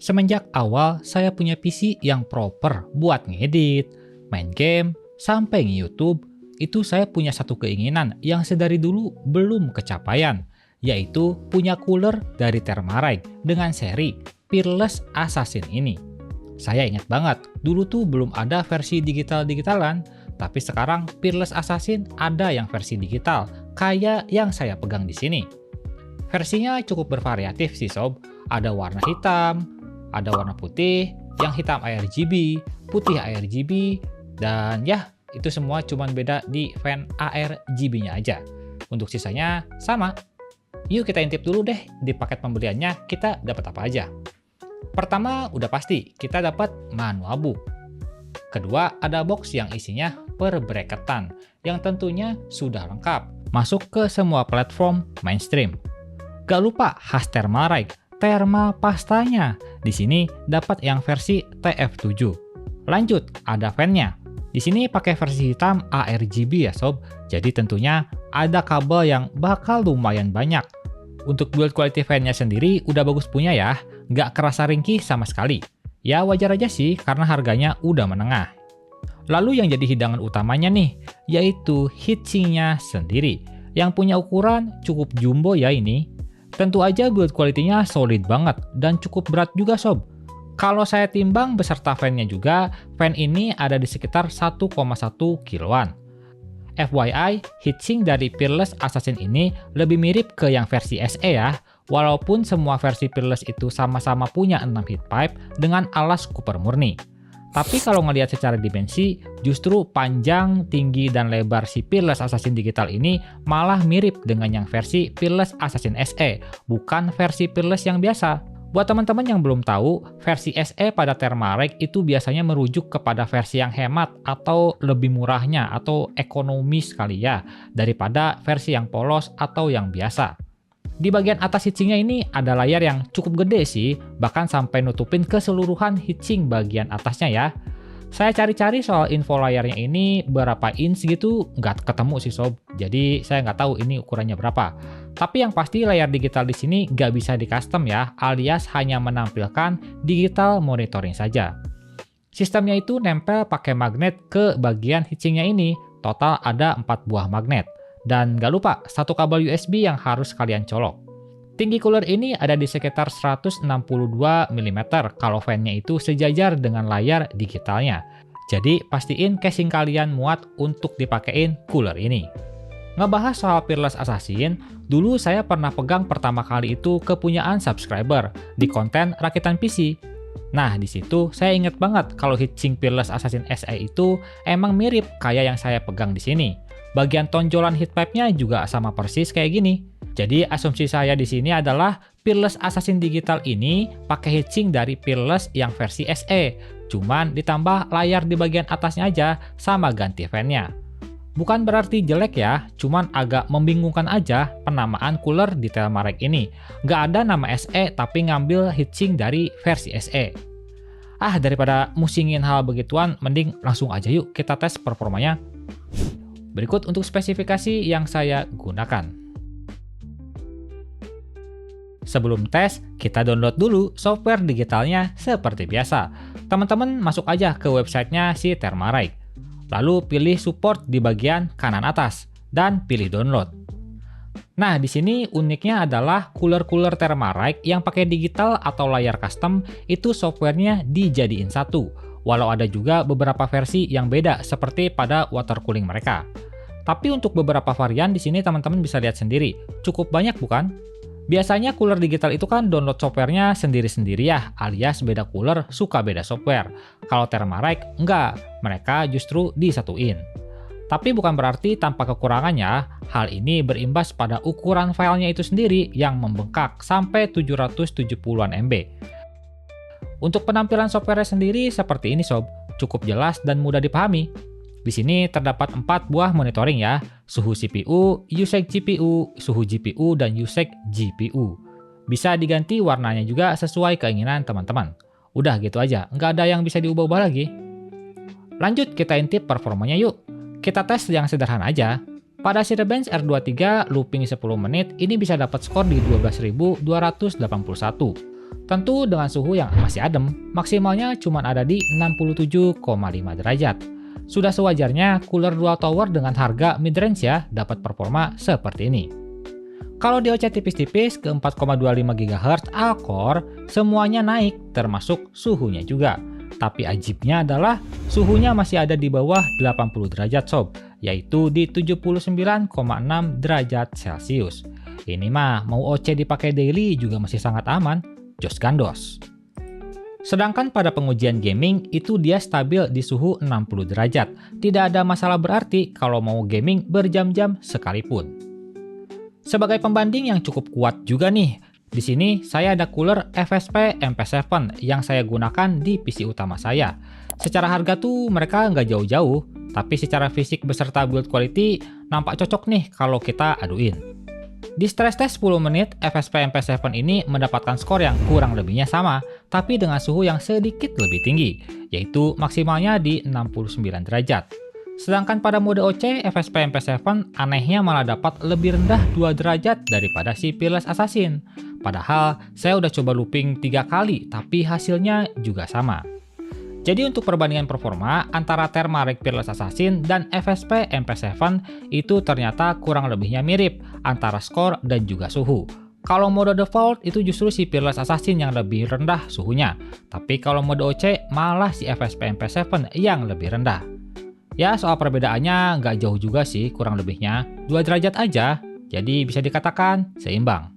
Semenjak awal saya punya PC yang proper buat ngedit, main game, sampai nge-YouTube, itu saya punya satu keinginan yang sedari dulu belum kecapaian, yaitu punya cooler dari Thermarike dengan seri Peerless Assassin ini. Saya ingat banget, dulu tuh belum ada versi digital-digitalan, tapi sekarang Peerless Assassin ada yang versi digital, kayak yang saya pegang di sini. Versinya cukup bervariatif sih sob, ada warna hitam, ada warna putih, yang hitam ARGB, putih ARGB, dan ya itu semua cuman beda di fan ARGB-nya aja. Untuk sisanya sama. Yuk kita intip dulu deh di paket pembeliannya kita dapat apa aja. Pertama udah pasti kita dapat manual book. Kedua ada box yang isinya per bracketan yang tentunya sudah lengkap, masuk ke semua platform mainstream. Gak lupa khas Thermarike, Therma pastanya. Di sini dapat yang versi TF7. Lanjut, ada fan-nya. Di sini pakai versi hitam ARGB ya sob. Jadi tentunya ada kabel yang bakal lumayan banyak. Untuk build quality fan-nya sendiri udah bagus punya ya. Nggak kerasa ringkih sama sekali. Ya wajar aja sih karena harganya udah menengah. Lalu yang jadi hidangan utamanya nih, yaitu heatsinknya sendiri. Yang punya ukuran cukup jumbo ya ini. Tentu aja build quality-nya solid banget dan cukup berat juga sob. Kalau saya timbang beserta fan-nya juga, fan ini ada di sekitar 1,1 kiloan. FYI, heatsink dari Peerless Assassin ini lebih mirip ke yang versi SE ya, walaupun semua versi Peerless itu sama-sama punya 6 heat pipe dengan alas Cooper murni. Tapi kalau ngelihat secara dimensi, justru panjang, tinggi, dan lebar si Peerless Assassin Digital ini malah mirip dengan yang versi Peerless Assassin SE, bukan versi Peerless yang biasa. Buat teman-teman yang belum tahu, versi SE pada Thermarike itu biasanya merujuk kepada versi yang hemat atau lebih murahnya atau ekonomis kali ya, daripada versi yang polos atau yang biasa. Di bagian atas heatsinknya ini ada layar yang cukup gede sih, bahkan sampai nutupin keseluruhan heatsink bagian atasnya ya. Saya cari-cari soal info layarnya ini berapa inch gitu, nggak ketemu sih sob. Jadi saya nggak tahu ini ukurannya berapa. Tapi yang pasti layar digital di sini nggak bisa di custom ya, alias hanya menampilkan digital monitoring saja. Sistemnya itu nempel pakai magnet ke bagian heatsinknya ini. Total ada 4 buah magnet. Dan gak lupa, satu kabel USB yang harus kalian colok. Tinggi cooler ini ada di sekitar 162 mm kalau fan-nya itu sejajar dengan layar digitalnya. Jadi pastiin casing kalian muat untuk dipakein cooler ini. Ngebahas soal Peerless Assassin, dulu saya pernah pegang pertama kali itu kepunyaan subscriber di konten rakitan PC. Nah di situ saya inget banget kalau heatsink Peerless Assassin SE itu emang mirip kayak yang saya pegang di sini. Bagian tonjolan heat pipe-nya juga sama persis kayak gini. Jadi asumsi saya di sini adalah Peerless Assassin Digital ini pakai heatsink dari Peerless yang versi SE. Cuman ditambah layar di bagian atasnya aja sama ganti fan-nya. Bukan berarti jelek ya, cuman agak membingungkan aja penamaan cooler di Thermarike ini. Nggak ada nama SE tapi ngambil heatsink dari versi SE. Daripada musingin hal begituan, mending langsung aja yuk kita tes performanya. Berikut untuk spesifikasi yang saya gunakan. Sebelum tes, kita download dulu software digitalnya seperti biasa. Teman-teman masuk aja ke websitenya si Thermarike. Lalu pilih support di bagian kanan atas dan pilih download. Nah, di sini uniknya adalah cooler-cooler Thermarike yang pakai digital atau layar custom itu softwarenya dijadiin satu. Walau ada juga beberapa versi yang beda seperti pada water cooling mereka. Tapi untuk beberapa varian di sini teman-teman bisa lihat sendiri, cukup banyak bukan? Biasanya cooler digital itu kan download softwarenya sendiri-sendiri ya, alias beda cooler suka beda software. Kalau Thermarike enggak, mereka justru disatuin. Tapi bukan berarti tanpa kekurangannya, hal ini berimbas pada ukuran filenya itu sendiri yang membengkak sampai 770-an MB. Untuk penampilan software sendiri seperti ini sob, cukup jelas dan mudah dipahami. Di sini terdapat 4 buah monitoring ya, suhu CPU, usage GPU, suhu GPU, dan usage GPU. Bisa diganti warnanya juga sesuai keinginan teman-teman. Udah gitu aja, nggak ada yang bisa diubah-ubah lagi. Lanjut kita intip performanya yuk. Kita tes yang sederhana aja. Pada Cinebench R23 looping 10 menit, ini bisa dapat skor di 12.281. Tentu dengan suhu yang masih adem, maksimalnya cuma ada di 67,5 derajat. Sudah sewajarnya cooler dual tower dengan harga mid-range ya dapat performa seperti ini. Kalau DOC tipis-tipis ke 4,25 GHz all-core, semuanya naik termasuk suhunya juga. Tapi ajibnya adalah suhunya masih ada di bawah 80 derajat sob, yaitu di 79,6 derajat Celcius. Ini mah mau OC dipakai daily juga masih sangat aman, jos gandos. Sedangkan pada pengujian gaming itu dia stabil di suhu 60 derajat. Tidak ada masalah berarti kalau mau gaming berjam-jam sekalipun. Sebagai pembanding yang cukup kuat juga nih, di sini saya ada cooler FSP MP7 yang saya gunakan di PC utama saya. Secara harga tuh mereka nggak jauh-jauh, tapi secara fisik beserta build quality nampak cocok nih kalau kita aduin. Di stress test 10 menit, FSP MP7 ini mendapatkan skor yang kurang lebihnya sama, tapi dengan suhu yang sedikit lebih tinggi, yaitu maksimalnya di 69 derajat. Sedangkan pada mode OC, FSP MP7 anehnya malah dapat lebih rendah 2 derajat daripada si Peerless Assassin. Padahal saya udah coba looping 3 kali, tapi hasilnya juga sama. Jadi untuk perbandingan performa antara Thermalright Peerless Assassin dan FSP MP7 itu ternyata kurang lebihnya mirip antara skor dan juga suhu. Kalau mode default itu justru si Peerless Assassin yang lebih rendah suhunya, tapi kalau mode OC malah si FSP MP7 yang lebih rendah. Ya soal perbedaannya nggak jauh juga sih kurang lebihnya, 2 derajat aja, jadi bisa dikatakan seimbang.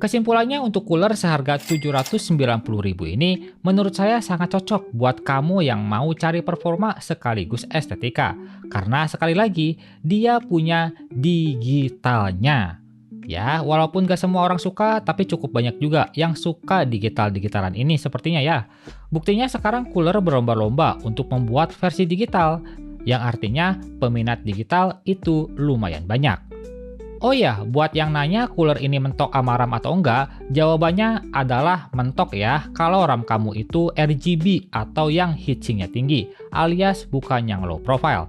Kesimpulannya untuk cooler seharga 790.000 ini menurut saya sangat cocok buat kamu yang mau cari performa sekaligus estetika. Karena sekali lagi dia punya digitalnya. Ya walaupun gak semua orang suka tapi cukup banyak juga yang suka digital-digitalan ini sepertinya ya. Buktinya sekarang cooler berlomba-lomba untuk membuat versi digital. Yang artinya peminat digital itu lumayan banyak. Oh ya, buat yang nanya cooler ini mentok sama RAM atau enggak, jawabannya adalah mentok ya kalau RAM kamu itu RGB atau yang heatsinknya tinggi, alias bukan yang low profile.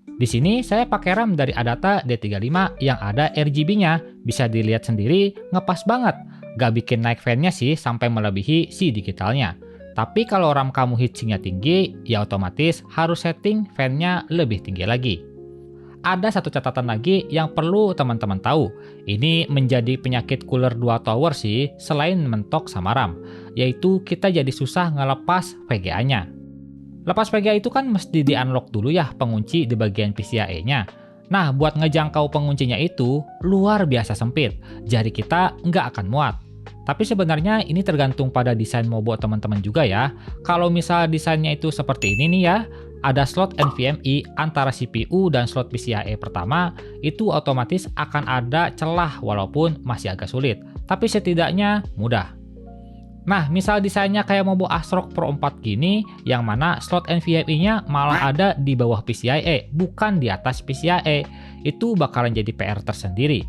Di sini saya pakai RAM dari Adata D35 yang ada RGB-nya, bisa dilihat sendiri ngepas banget, gak bikin naik fan-nya sih sampai melebihi si digitalnya. Tapi kalau RAM kamu heatsinknya tinggi, ya otomatis harus setting fan-nya lebih tinggi lagi. Ada satu catatan lagi yang perlu teman-teman tahu. Ini menjadi penyakit cooler dual tower sih, selain mentok sama RAM, yaitu kita jadi susah ngelepas VGA-nya. Lepas VGA itu kan mesti di-unlock dulu ya pengunci di bagian PCIe-nya. Nah, buat ngejangkau penguncinya itu luar biasa sempit, jari kita nggak akan muat. Tapi sebenarnya ini tergantung pada desain mobile teman-teman juga ya. Kalau misal desainnya itu seperti ini nih ya, ada slot NVMe antara CPU dan slot PCIe pertama, itu otomatis akan ada celah walaupun masih agak sulit, tapi setidaknya mudah. Nah, misal desainnya kayak mobile ASRock Pro 4 gini, yang mana slot NVMe-nya malah ada di bawah PCIe, bukan di atas PCIe, itu bakalan jadi PR tersendiri.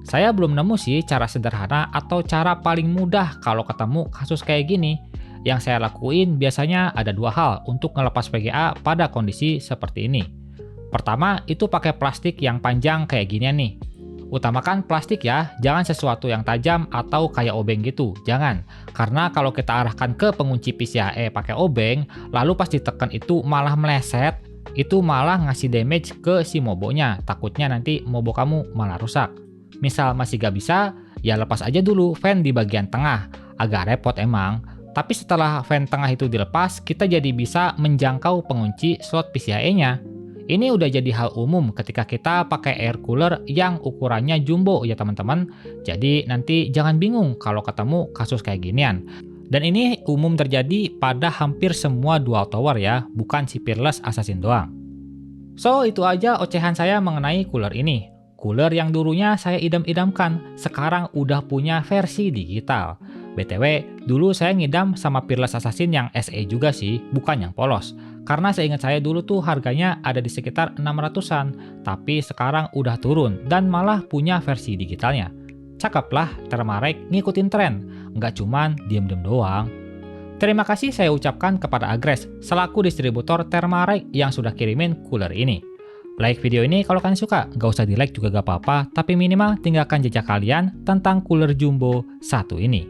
Saya belum nemu sih cara sederhana atau cara paling mudah kalau ketemu kasus kayak gini. Yang saya lakuin biasanya ada 2 hal untuk ngelepas VGA pada kondisi seperti ini. Pertama, itu pakai plastik yang panjang kayak gini nih. Utamakan plastik ya, jangan sesuatu yang tajam atau kayak obeng gitu, jangan. Karena kalau kita arahkan ke pengunci PCIe pakai obeng, lalu pas ditekan itu malah meleset, itu malah ngasih damage ke si mobonya, takutnya nanti mobo kamu malah rusak. Misal masih gak bisa, ya lepas aja dulu fan di bagian tengah, agak repot emang. Tapi setelah fan tengah itu dilepas, kita jadi bisa menjangkau pengunci slot PCIe-nya. Ini udah jadi hal umum ketika kita pakai air cooler yang ukurannya jumbo ya teman-teman. Jadi nanti jangan bingung kalau ketemu kasus kayak ginian. Dan ini umum terjadi pada hampir semua dual tower ya, bukan si Peerless Assassin doang. So itu aja ocehan saya mengenai cooler ini. Cooler yang dulunya saya idam-idamkan, sekarang udah punya versi digital. BTW, dulu saya ngidam sama Peerless Assassin yang SE juga sih, bukan yang polos. Karena seingat saya dulu tuh harganya ada di sekitar 600-an, tapi sekarang udah turun dan malah punya versi digitalnya. Cakep lah Thermalright ngikutin tren, nggak cuman diem-diem doang. Terima kasih saya ucapkan kepada Agres, selaku distributor Thermalright yang sudah kirimin cooler ini. Like video ini kalau kalian suka, nggak usah di like juga gak apa-apa, tapi minimal tinggalkan jejak kalian tentang cooler jumbo satu ini.